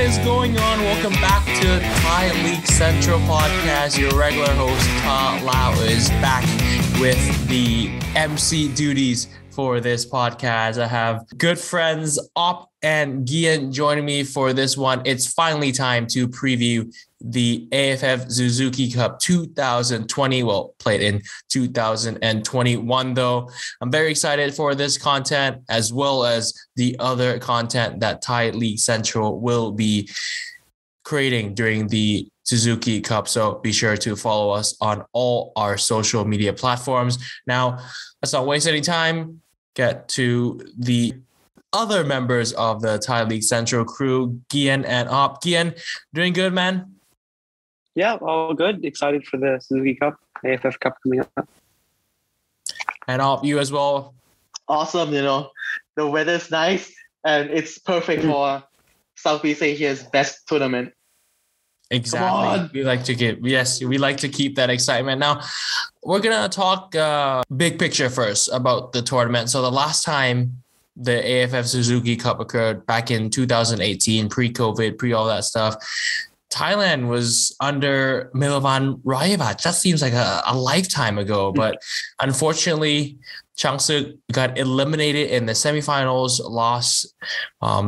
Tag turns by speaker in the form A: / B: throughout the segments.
A: is going on? Welcome back to Thai League Central Podcast. Your regular host, Ta Lau, is back with the MC duties for this podcast. I have good friends Obb and Gian joining me for this one. It's finally time to preview the AFF Suzuki Cup 2020. Well, played in 2021 though. I'm very excited for this content as well as the other content that Thai League Central will be creating during the Suzuki Cup. So be sure to follow us on all our social media platforms. Now, let's not waste any time. Get to the other members of the Thai League Central crew, Gian and Obb. Gian, doing good, man?
B: Yeah, all good. Excited for the Suzuki Cup, AFF Cup coming up.
A: And Obb, you as well?
C: Awesome, the weather's nice and it's perfect for Southeast Asia's best tournament.
A: Exactly. We like to keep that excitement. Now, we're going to talk big picture first about the tournament. So the last time the AFF Suzuki Cup occurred back in 2018, pre-COVID, pre all that stuff, Thailand was under Milovan Rajevac. That seems like a lifetime ago, but unfortunately, Changsuk got eliminated in the semifinals, lost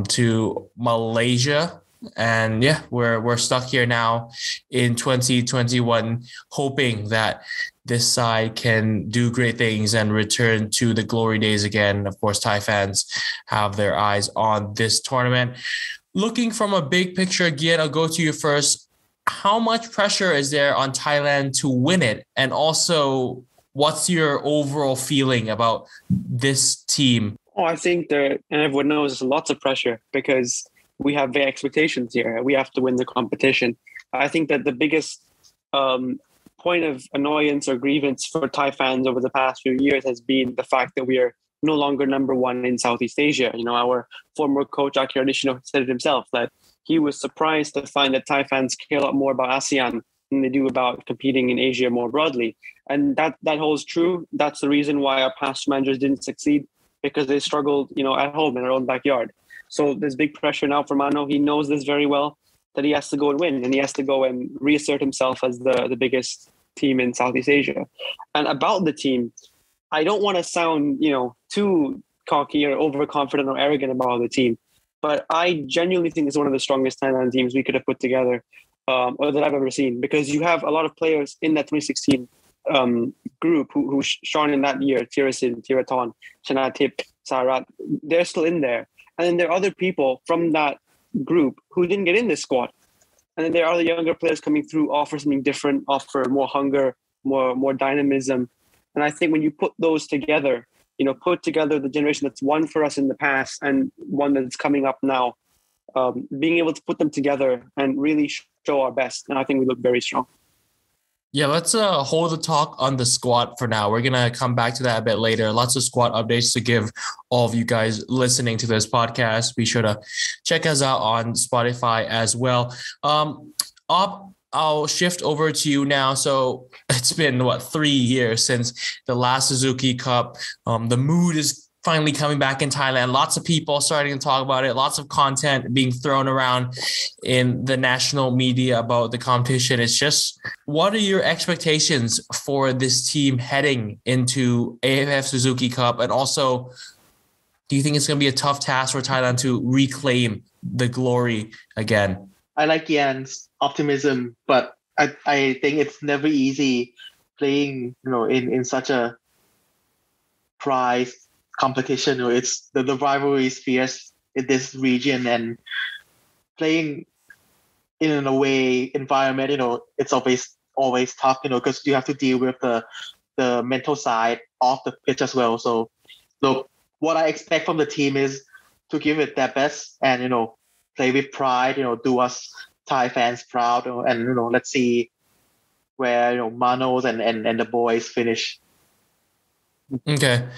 A: to Malaysia. And yeah, we're stuck here now in 2021, hoping that this side can do great things and return to the glory days again. Of course, Thai fans have their eyes on this tournament. Looking from a big picture, Gian, I'll go to you first. How much pressure is there on Thailand to win it? And also, what's your overall feeling about this team?
B: Oh, I think and everyone knows there's lots of pressure because we have big expectations here. We have to win the competition. I think that the biggest point of annoyance or grievance for Thai fans over the past few years has been the fact that we are no longer number one in Southeast Asia. Our former coach, Akira Nishino, said it himself that he was surprised to find that Thai fans care a lot more about ASEAN than they do about competing in Asia more broadly. And that holds true. That's the reason why our past managers didn't succeed, because they struggled, at home in their own backyard. So there's big pressure now for Mano. He knows this very well, that he has to go and win, and he has to go and reassert himself as the biggest team in Southeast Asia. And about the team, I don't want to sound, too cocky or overconfident or arrogant about the team, but I genuinely think it's one of the strongest Thailand teams we could have put together or that I've ever seen, because you have a lot of players in that 2016 group who shone in that year. Tirasin, Tiraton, Chanatip, Sarat, they're still in there. And then there are other people from that group who didn't get in this squad. And then there are other younger players coming through, offer something different, offer more hunger, more dynamism. And I think when you put those together, put together the generation that's won for us in the past and one that's coming up now, being able to put them together and really show our best. And I think we look very strong.
A: Yeah, let's hold the talk on the squad for now. We're going to come back to that a bit later. Lots of squad updates to give all of you guys listening to this podcast. Be sure to check us out on Spotify as well. Obb, I'll shift over to you now. So it's been, 3 years since the last Suzuki Cup. The mood is finally coming back in Thailand. Lots of people starting to talk about it. Lots of content being thrown around in the national media about the competition. It's just, what are your expectations for this team heading into AFF Suzuki Cup? And also, do you think it's going to be a tough task for Thailand to reclaim the glory again?
C: I like Gian's optimism, but I think it's never easy playing, in such a prized competition. It's the rivalry is fierce in this region, and playing in an away environment, it's always tough, because you have to deal with the mental side of the pitch as well. So look, what I expect from the team is to give it their best and play with pride, do us Thai fans proud, and let's see where Manos and the boys finish.
A: Okay.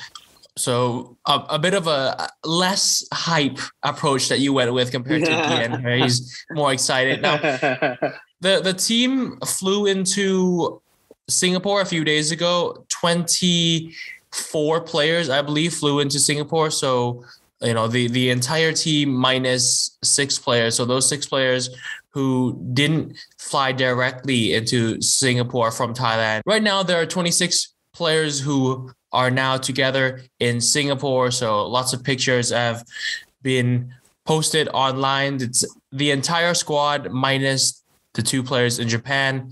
A: So a bit of a less hype approach that you went with compared to Gian, where he's more excited. Now, the team flew into Singapore a few days ago. 24 players, I believe, flew into Singapore. So the entire team minus 6 players. So those 6 players who didn't fly directly into Singapore from Thailand. Right now, there are 26 players who are now together in Singapore. So lots of pictures have been posted online. It's the entire squad minus the 2 players in Japan,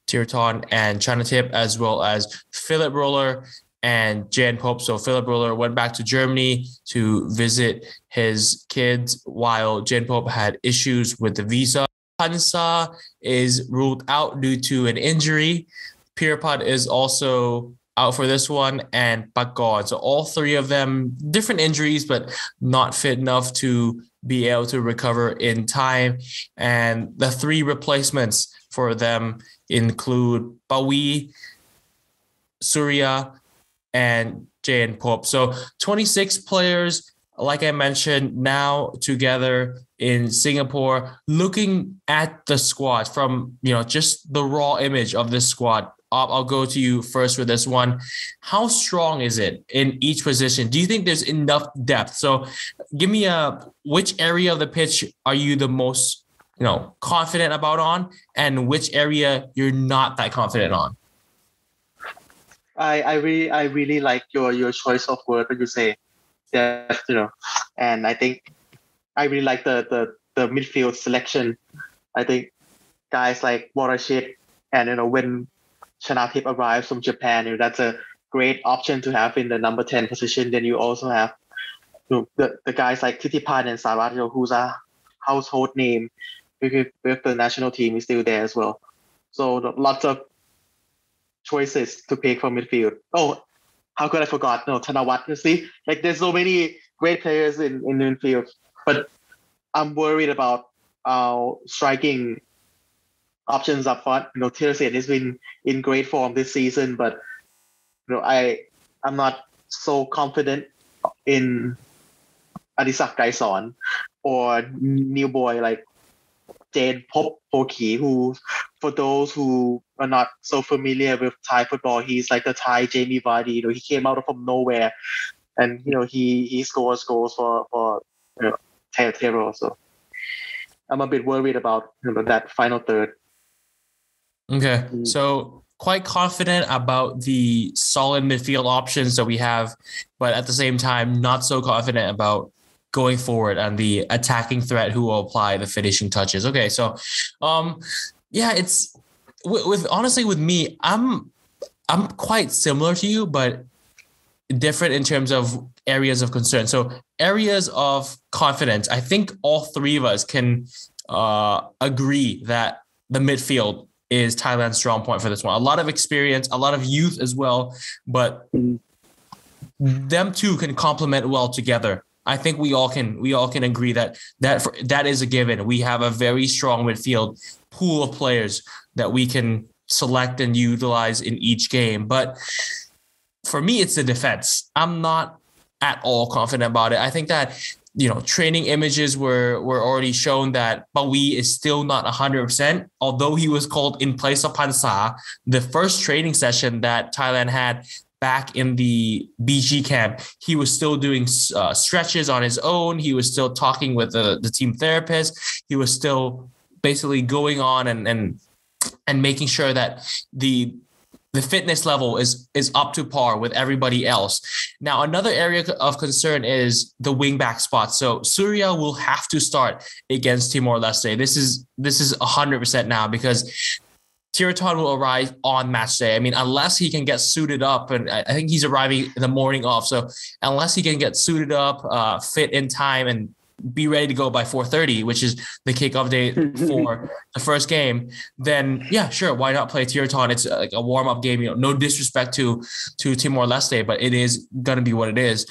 A: Tirton and Chanatip, as well as Philip Roller and Jan Pope. So Philip Roller went back to Germany to visit his kids while Jan Pope had issues with the visa. Hansa is ruled out due to an injury. Pierpont is also out for this one, and Pakon. So all 3 of them, different injuries, but not fit enough to be able to recover in time. And the 3 replacements for them include Bawi, Surya, and Jan Pope. So 26 players, like I mentioned, now together in Singapore. Looking at the squad from, just the raw image of this squad, I'll go to you first with this one. How strong is it in each position? Do you think there's enough depth? So give me which area of the pitch are you the most, confident about on, and which area you're not that confident on?
C: I really like your choice of word when you say depth, and I think I really like the midfield selection. I think guys like Warashit and when Chanatip arrives from Japan, that's a great option to have in the number 10 position. Then you also have the guys like Titipan and Sarat, who's a household name with the national team, is still there as well. So lots of choices to pick from midfield. Oh, how could I forgot? No, Thanawat. You see, there's so many great players in midfield, but I'm worried about striking options up front. Tirsen has been in great form this season, but I'm not so confident in Adisak Gaison or new boy like Jane Poki, who, for those who are not so familiar with Thai football, he's like the Thai Jamie Vardy. He came out from nowhere, and he scores goals for Tero. So I'm a bit worried about that final third.
A: Okay, so quite confident about the solid midfield options that we have, but at the same time, not so confident about going forward and the attacking threat who will apply the finishing touches. Okay, so it's with me, I'm quite similar to you, but different in terms of areas of concern. So areas of confidence, I think all 3 of us can agree that the midfield is Thailand's strong point for this one. A lot of experience, a lot of youth as well, but them 2 can complement well together. I think we all can agree that is a given. We have a very strong midfield pool of players that we can select and utilize in each game. But for me, it's the defense. I'm not at all confident about it. I think that training images were already shown that Bawi is still not 100%, although he was called in place of Pansa. The first training session that Thailand had back in the BG camp, he was still doing stretches on his own. He was still talking with the team therapist. He was still basically going on and making sure that the fitness level is up to par with everybody else. Now, another area of concern is the wingback spot. So Surya will have to start against Timor-Leste. This is 100% now, because Tirton will arrive on match day. I mean, unless he can get suited up, and I think he's arriving in the morning off. So unless he can get suited up, fit in time, and be ready to go by 4:30, which is the kickoff date for the first game, then yeah, sure, why not play Tirton? It's like a warm-up game. No disrespect to Timor-Leste, but it is gonna be what it is.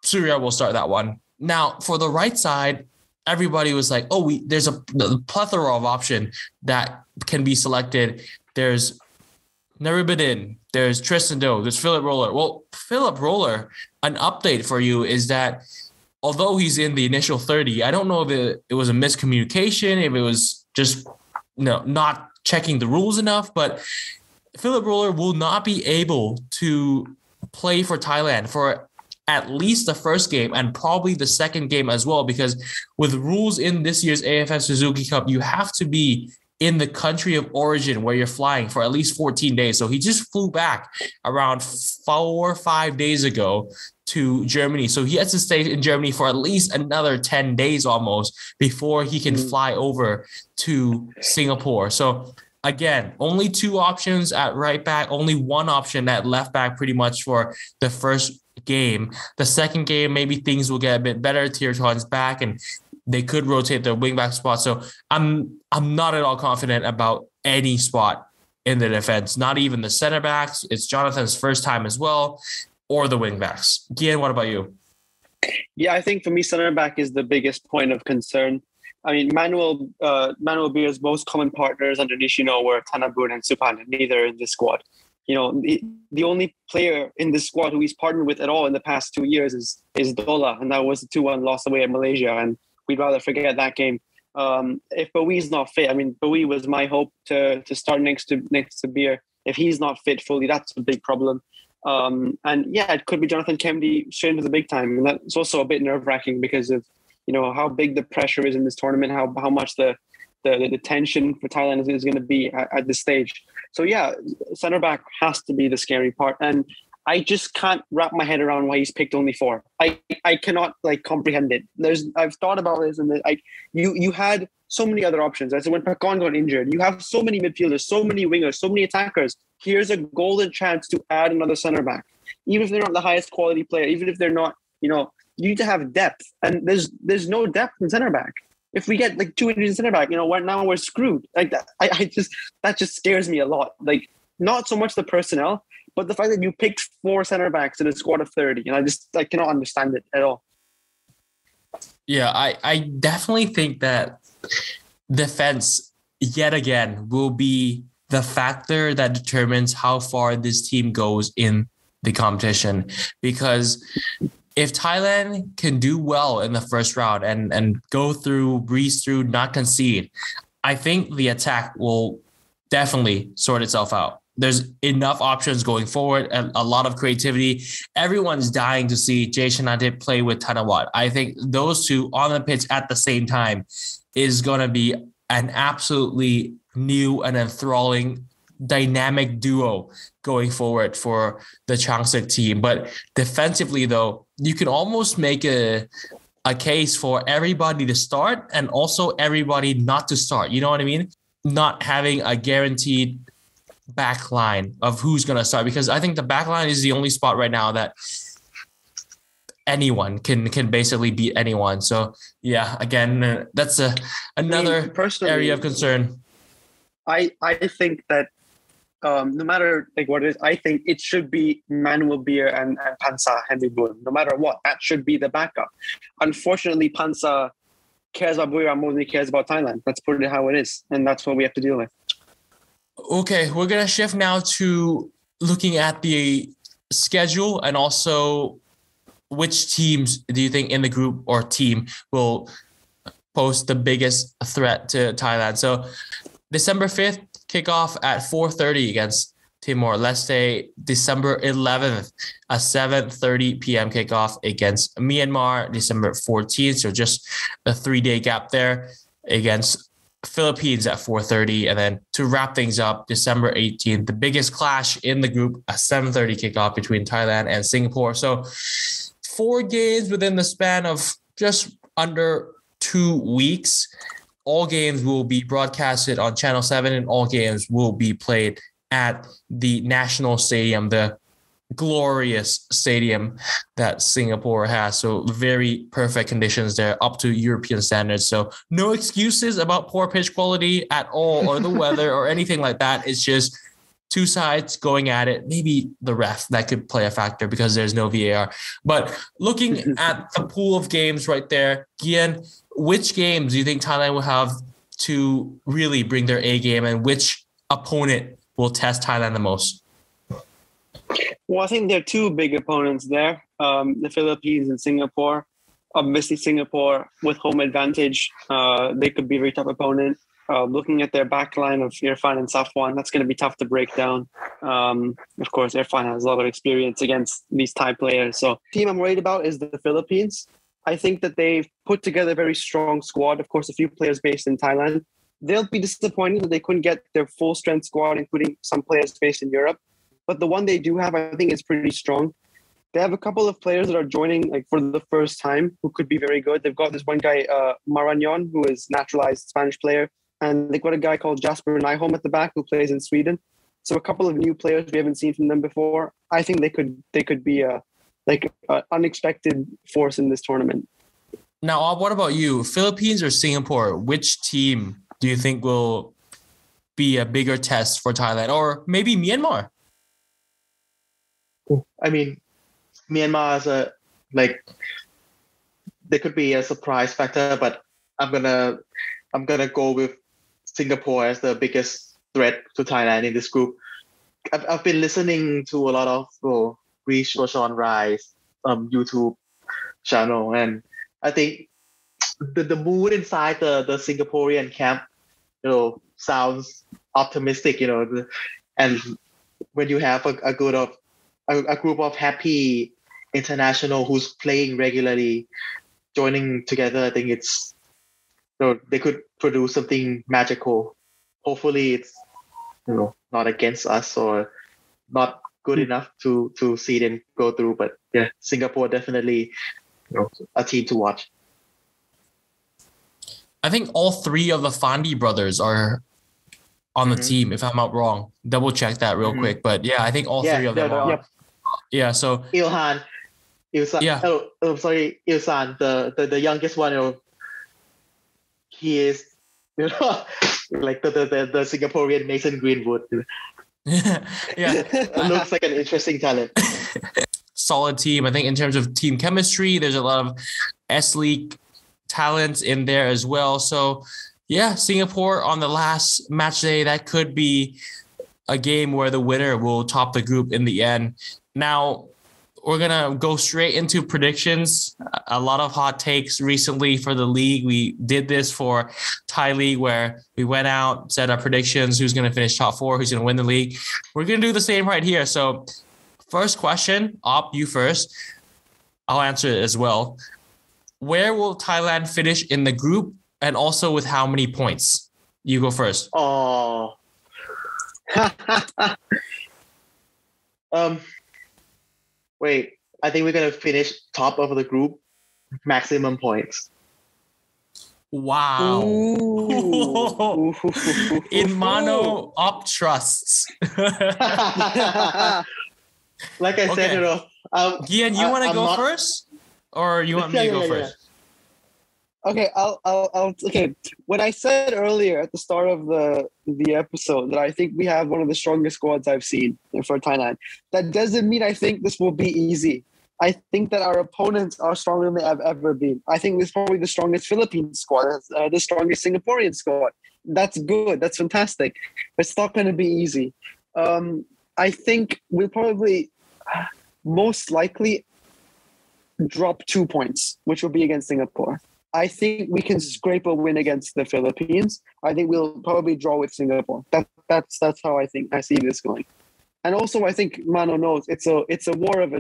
A: Surya will start that one. Now, for the right side, everybody was like, there's a plethora of option that can be selected. There's Naribadin, there's Tristan Doe, there's Philip Roller. Well, Philip Roller, an update for you is that although he's in the initial 30, I don't know if it was a miscommunication, if it was just not checking the rules enough, but Philip Roller will not be able to play for Thailand for at least the first game and probably the second game as well, because with rules in this year's AFF Suzuki Cup, you have to be in the country of origin where you're flying for at least 14 days. So he just flew back around 4 or 5 days ago to Germany. So he has to stay in Germany for at least another 10 days almost before he can fly over to Singapore. So again, only 2 options at right back, only 1 option at left back pretty much for the first game. The second game, maybe things will get a bit better. Tirton's back and they could rotate their wingback spot. So I'm not at all confident about any spot in the defense, not even the center backs. It's Jonathan's first time as well, or the wingbacks. Gian, what about you?
B: Yeah, I think for me, center back is the biggest point of concern. I mean, Manuel Beer's most common partners under Nishino were Tanabun and Supan, neither in this squad. You know, the only player in this squad who he's partnered with at all in the past 2 years is Dola, and that was the 2-1 loss away at Malaysia, and we'd rather forget that game. If Bowie's not fit, I mean, Bowie was my hope to start next to Beer. If he's not fit fully, that's a big problem. And yeah, it could be Jonathan Kennedy straight into the big time, and that's also a bit nerve-wracking because of, you know, how big the pressure is in this tournament, how much the tension for Thailand is going to be at this stage. So yeah, center back has to be the scary part, and I just can't wrap my head around why he's picked only 4. I cannot comprehend it. I've thought about this, and you had so many other options. I said when Pakon got injured, you have so many midfielders, so many wingers, so many attackers. Here's a golden chance to add another center back, even if they're not the highest quality player, even if they're not, you know, you need to have depth, and there's no depth in center back. If we get 2 injuries in center back, you know, now we're screwed. That just scares me a lot. Not so much the personnel, but the fact that you picked 4 center backs in a squad of 30, and I cannot understand it at all.
A: Yeah, I definitely think that defense yet again will be the factor that determines how far this team goes in the competition, because if Thailand can do well in the first round and go through, breeze through, not concede, I think the attack will definitely sort itself out. There's enough options going forward and a lot of creativity. Everyone's dying to see Jay Shanadip play with Thanawat. I think those two on the pitch at the same time is going to be an absolutely new and enthralling dynamic duo going forward for the Changsik team. But defensively, though, you can almost make a case for everybody to start and also everybody not to start. You know what I mean? Not having a guaranteed back line of who's going to start, because I think the back line is the only spot right now that anyone can basically beat anyone. So yeah, again, that's another area of concern.
B: I think that no matter what it is, I think it should be Manuel Beer and Pansa Henry Boon. No matter what, that should be the backup. Unfortunately, Pansa cares about Buyram more than he cares about Thailand. Let's put it how it is, and that's what we have to deal with.
A: Okay, we're going to shift now to looking at the schedule and also which teams do you think in the group or team will pose the biggest threat to Thailand. So December 5th, kickoff at 4:30 against Timor-Leste. December 11th, a 7:30 p.m. kickoff against Myanmar. December 14th, so just a 3-day gap there, against Philippines at 4:30. And then to wrap things up, December 18th, the biggest clash in the group, a 7:30 kickoff between Thailand and Singapore. So 4 games within the span of just under 2 weeks. All games will be broadcasted on Channel 7 and all games will be played at the National Stadium, the glorious stadium that Singapore has. So very perfect conditions there, up to European standards. So no excuses about poor pitch quality at all, or the weather or anything like that. It's just 2 sides going at it. Maybe the ref, that could play a factor because there's no VAR. But looking at the pool of games right there, Gian, which games do you think Thailand will have to really bring their A game, and which opponent will test Thailand the most?
B: Well, I think there are 2 big opponents there, the Philippines and Singapore. Obviously, Singapore with home advantage, they could be a very tough opponent. Looking at their back line of Irfan and Safwan, that's going to be tough to break down. Of course, Irfan has a lot of experience against these Thai players. So the team I'm worried about is the Philippines. I think that they've put together a very strong squad. Of course, a few players based in Thailand. They'll be disappointed that they couldn't get their full strength squad, including some players based in Europe. But the one they do have, I think, is pretty strong. They have a couple of players that are joining like for the first time who could be very good. They've got this one guy, Marañón, who is naturalized Spanish player. And they've got a guy called Jasper Nyholm at the back who plays in Sweden. So a couple of new players we haven't seen from them before. I think they could be an unexpected force in this tournament.
A: Now, what about you? Philippines or Singapore? Which team do you think will be a bigger test for Thailand? Or maybe Myanmar?
C: I mean, Myanmar is there could be a surprise factor, but I'm gonna go with Singapore as the biggest threat to Thailand in this group. I've been listening to a lot of Reach Roshan Rise YouTube channel, and I think the mood inside the Singaporean camp, sounds optimistic, and when you have a group of happy international who's playing regularly joining together, I think it's they could produce something magical. Hopefully it's not against us or not good enough to see them go through. But yeah, Singapore definitely a team to watch.
A: I think all three of the Fandi brothers are on the team, if I'm not wrong. Double check that real quick. But yeah, I think all three of them are.
B: Yep.
A: Yeah, so
C: Ilsan.
A: Yeah.
C: Ilsan, the youngest one. He is, like the Singaporean Mason Greenwood.
A: Yeah,
C: looks like an interesting talent.
A: Solid team. I think in terms of team chemistry, there's a lot of S-League talents in there as well. So yeah, Singapore on the last match day, that could be a game where the winner will top the group in the end. Now, we're going to go straight into predictions. A lot of hot takes recently for the league. We did this for Thai League where we went out, said our predictions, who's going to finish top 4, who's going to win the league. We're going to do the same right here. So first question, Obb, you first. I'll answer it as well. Where will Thailand finish in the group and also with how many points? You go first.
C: Oh. Wait, I think we're going to finish top of the group, maximum points.
A: Wow. In Mano, Obb trusts.
C: Like I said,
A: Gian, you want to go first? Or you want me to go first?
B: Okay, I'll okay. When I said earlier at the start of the episode that I think we have one of the strongest squads I've seen for Thailand, that doesn't mean I think this will be easy. I think that our opponents are stronger than they have ever been. I think this is probably the strongest Philippine squad, the strongest Singaporean squad. That's good. That's fantastic. But it's not going to be easy. I think we'll probably most likely drop 2 points, which will be against Singapore. I think we can scrape a win against the Philippines. I think we'll probably draw with Singapore. That's how I see this going. And also, I think Mano knows it's a war of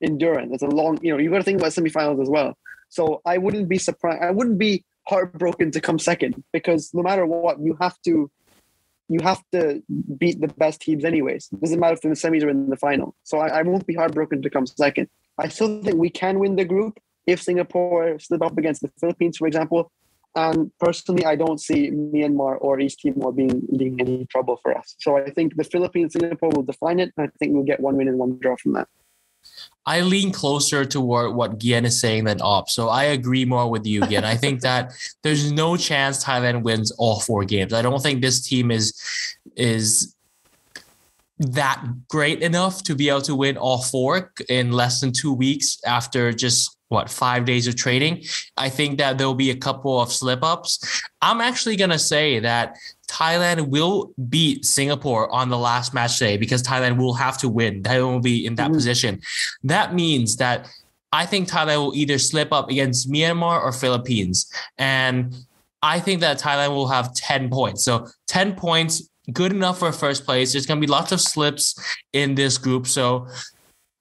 B: endurance. It's a long, you got to think about semifinals as well. So I wouldn't be surprised. I wouldn't be heartbroken to come second because no matter what, you have to beat the best teams anyways. It doesn't matter if they're in the semis or in the final. So I won't be heartbroken to come second. I still think we can win the group if Singapore slip up against the Philippines, for example. And personally, I don't see Myanmar or East Timor being any trouble for us. So I think the Philippines, Singapore will define it. I think we'll get 1 win and 1 draw from that.
A: I lean closer toward what Gian is saying than Obb. So I agree more with you, Gian. I think that there's no chance Thailand wins all 4 games. I don't think this team is that great enough to be able to win all 4 in less than 2 weeks after just 5 days of training. I think that there'll be a couple of slip-ups. I'm actually going to say that Thailand will beat Singapore on the last match day because Thailand will have to win. Thailand will be in that position. That means that I think Thailand will either slip up against Myanmar or Philippines. And I think that Thailand will have 10 points. So 10 points, good enough for first place. There's going to be lots of slips in this group. So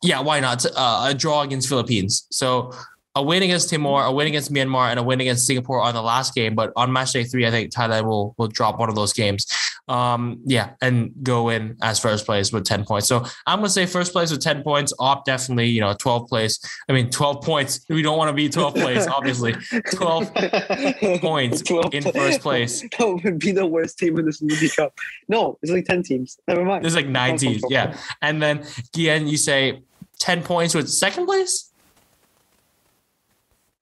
A: yeah, why not? A draw against Philippines. So a win against Timor, a win against Myanmar, and a win against Singapore on the last game. But on match day 3, I think Thailand will drop one of those games. And go in as first place with 10 points. So I'm going to say first place with 10 points. Obb definitely, 12 place. 12 points. We don't want to be 12th place, obviously. 12 points 12 in first place.
B: That would be the worst team in the Suzuki Cup. No, it's like 10 teams. Never mind.
A: There's like 9 teams. Yeah. And then, Gian, you say 10 points with second place?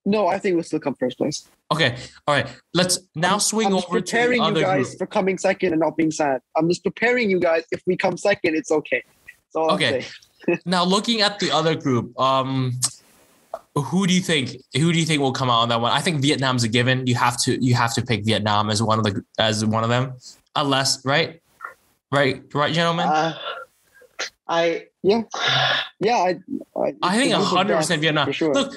B: No, I think we'll still come first place.
A: Okay. All right. Let's now swing over to the other
B: you guys
A: group.
B: For coming second and not being sad. I'm just preparing you guys. If we come second, it's okay. That's all
A: okay. Now looking at the other group, who do you think will come out on that one? I think Vietnam's a given. You have to pick Vietnam as one of them, unless right, gentlemen.
B: I think
A: 100% Vietnam.
B: Sure.
A: Look,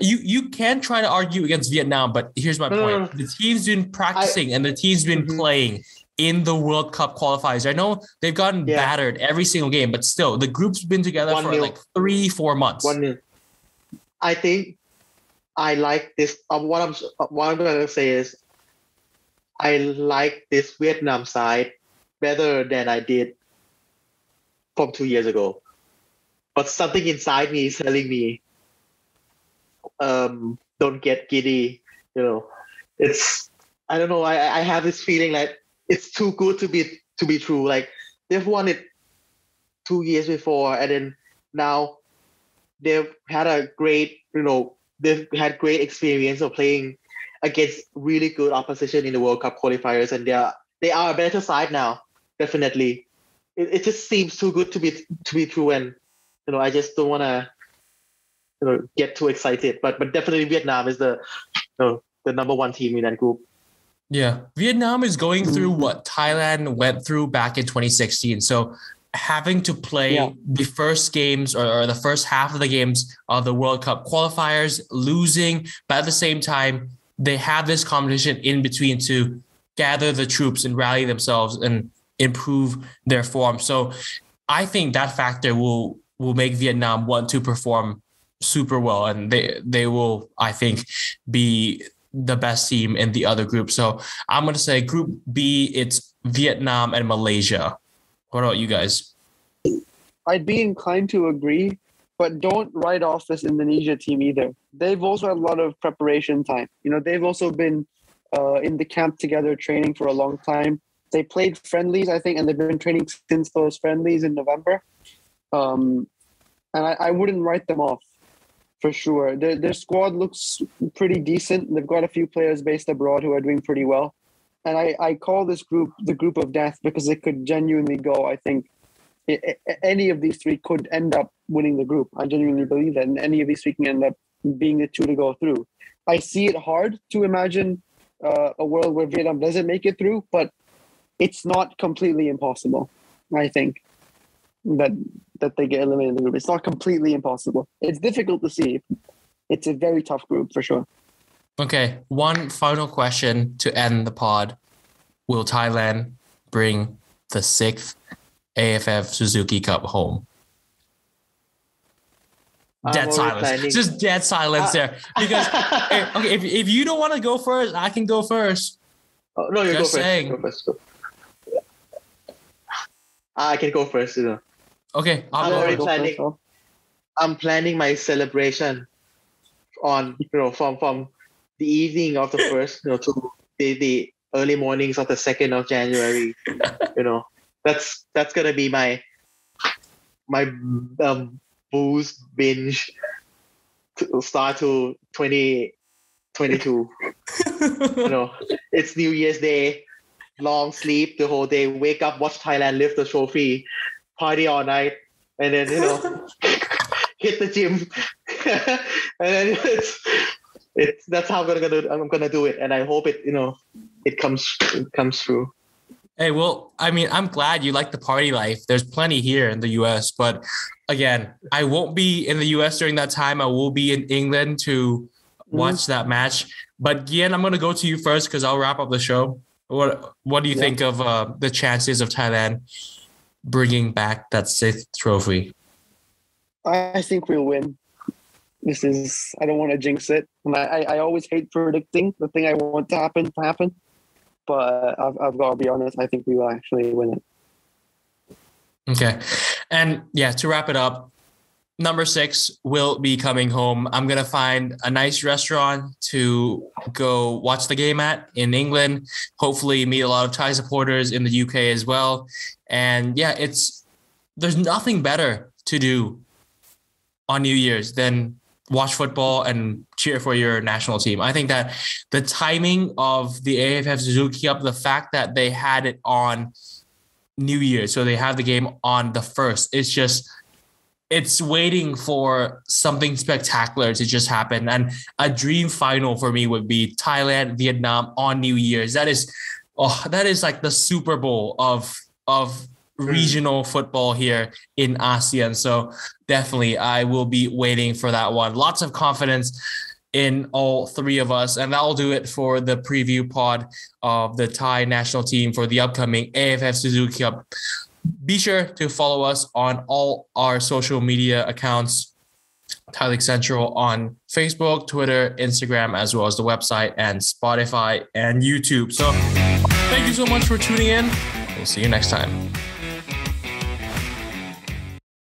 A: you can try to argue against Vietnam, but here's my point. The team's been practicing and the team's been playing in the World Cup qualifiers. I know they've gotten battered every single game, but still, the group's been together for like 3-4 months.
C: 1-0. I think I like this. What I'm going to say is I like this Vietnam side better than I did from 2 years ago. But something inside me is telling me, don't get giddy. It's, I don't know. I have this feeling like it's too good to be true. Like they've won it 2 years before, and then now they've had a great, they've had great experience of playing against really good opposition in the World Cup qualifiers, and they are a better side now, definitely. It just seems too good to be true, and I just don't want to get too excited. But definitely Vietnam is the number one team in that group.
A: Yeah, Vietnam is going through what Thailand went through back in 2016. So having to play the first games or the first half of the games of the World Cup qualifiers, losing, but at the same time they have this competition in between to gather the troops and rally themselves and improve their form. So I think that factor will make Vietnam want to perform super well, and they will, I think, be the best team in the other group. So I'm going to say Group B, it's Vietnam and Malaysia. What about you guys?
B: I'd be inclined to agree, but don't write off this Indonesia team either. They've also had a lot of preparation time. They've also been in the camp together training for a long time. They played friendlies, I think, and they've been training since those friendlies in November. And I wouldn't write them off for sure. Their squad looks pretty decent. They've got a few players based abroad who are doing pretty well. And I call this group the group of death because it could genuinely go. I think any of these three could end up winning the group. I genuinely believe that. And any of these three can end up being the two to go through. I see it hard to imagine a world where Vietnam doesn't make it through, but it's not completely impossible. I think that they get eliminated in the group. It's not completely impossible. It's difficult to see. It's a very tough group for sure.
A: Okay, one final question to end the pod. Will Thailand bring the 6th AFF Suzuki Cup home? Dead silence. Just dead silence there. Because if you don't want to go first, I can go first.
C: Oh, no, you
A: Just
C: go first.
A: saying.
C: Go first. I can go first.
A: Okay,
C: I'm planning my celebration on from the evening of the first to the early mornings of the 2nd of January. That's gonna be my booze binge to start to 2022. It's New Year's Day, long sleep the whole day, wake up, watch Thailand lift the trophy, party all night, and then hit the gym. And then that's how I'm gonna do it, and I hope it comes through.
A: Hey, well, I mean, I'm glad you like the party life. There's plenty here in the US, but again, I won't be in the US during that time. I will be in England to watch that match. But Gian, I'm going to go to you first because I'll wrap up the show. What do you think of the chances of Thailand bringing back that 6th trophy?
B: I think we'll win. I don't want to jinx it. And I always hate predicting the thing I want to happen. But I've got to be honest, I think we will actually win it.
A: Okay. And yeah, to wrap it up, number 6 will be coming home. I'm going to find a nice restaurant to go watch the game at in England. Hopefully meet a lot of Thai supporters in the UK as well. And yeah, there's nothing better to do on New Year's than watch football and cheer for your national team. I think that the timing of the AFF Suzuki Cup, the fact that they had it on New Year, so they have the game on the 1st, it's waiting for something spectacular to just happen. And a dream final for me would be Thailand, Vietnam on New Year's. That is like the Super Bowl of regional football here in ASEAN. So definitely I will be waiting for that one. Lots of confidence in all 3 of us. And that'll do it for the preview pod of the Thai national team for the upcoming AFF Suzuki Cup. Be sure to follow us on all our social media accounts, Thai League Central on Facebook, Twitter, Instagram, as well as the website and Spotify and YouTube. So thank you so much for tuning in. We'll see you next time.